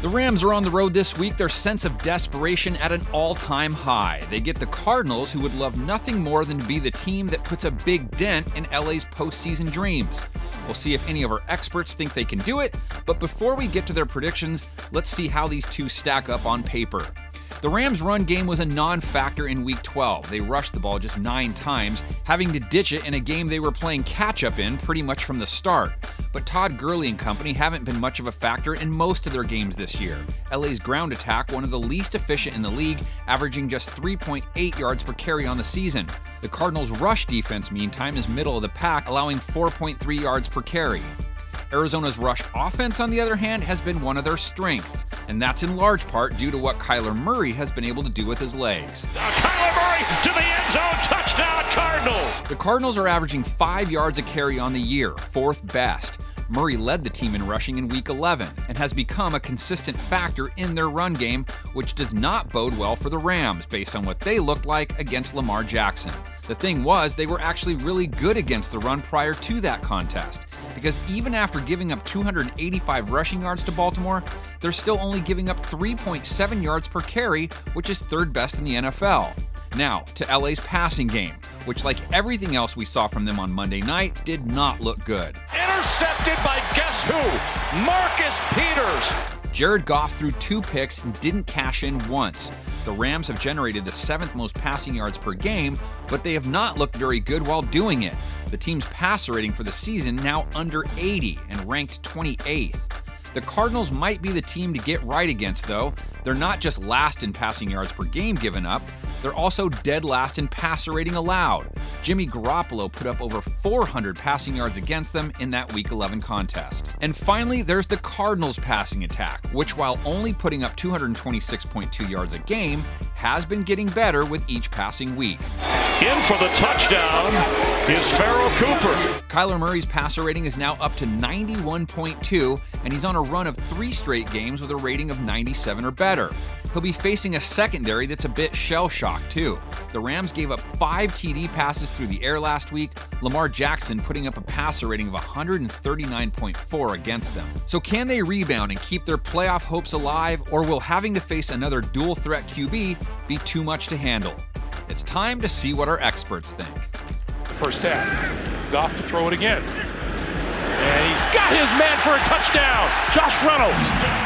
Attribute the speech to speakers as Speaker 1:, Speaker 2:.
Speaker 1: The Rams are on the road this week, their sense of desperation at an all-time high. They get the Cardinals, who would love nothing more than to be the team that puts a big dent in LA's postseason dreams. We'll see if any of our experts think they can do it, but before we get to their predictions, let's see how these two stack up on paper. The Rams' run game was a non-factor in Week 12. They rushed the ball just 9 times, having to ditch it in a game they were playing catch-up in pretty much from the start. But Todd Gurley and company haven't been much of a factor in most of their games this year. LA's ground attack, one of the least efficient in the league, averaging just 3.8 yards per carry on the season. The Cardinals' rush defense, meantime, is middle of the pack, allowing 4.3 yards per carry. Arizona's rush offense, on the other hand, has been one of their strengths, and that's in large part due to what Kyler Murray has been able to do with his legs.
Speaker 2: Kyler Murray to the end zone, touchdown Cardinals!
Speaker 1: The Cardinals are averaging 5 yards a carry on the year, 4th best. Murray led the team in rushing in Week 11 and has become a consistent factor in their run game, which does not bode well for the Rams based on what they looked like against Lamar Jackson. The thing was, they were actually really good against the run prior to that contest, because even after giving up 285 rushing yards to Baltimore, they're still only giving up 3.7 yards per carry, which is 3rd best in the NFL. Now, to LA's passing game, which, like everything else we saw from them on Monday night, did not look good.
Speaker 2: Intercepted by guess who? Marcus Peters.
Speaker 1: Jared Goff threw 2 picks and didn't cash in once. The Rams have generated the 7th most passing yards per game, but they have not looked very good while doing it. The team's passer rating for the season now under 80 and ranked 28th. The Cardinals might be the team to get right against, though. They're not just last in passing yards per game given up, they're also dead last in passer rating allowed. Jimmy Garoppolo put up over 400 passing yards against them in that Week 11 contest. And finally, there's the Cardinals' passing attack, which, while only putting up 226.2 yards a game, has been getting better with each passing week.
Speaker 2: In for the touchdown is Farrell Cooper.
Speaker 1: Kyler Murray's passer rating is now up to 91.2, and he's on a run of 3 straight games with a rating of 97 or better. He'll be facing a secondary that's a bit shell-shocked, too. The Rams gave up 5 TD passes through the air last week, Lamar Jackson putting up a passer rating of 139.4 against them. So can they rebound and keep their playoff hopes alive, or will having to face another dual-threat QB be too much to handle? It's time to see what our experts think.
Speaker 2: First half, Goff to throw it again. And he's got his man for a touchdown, Josh Reynolds.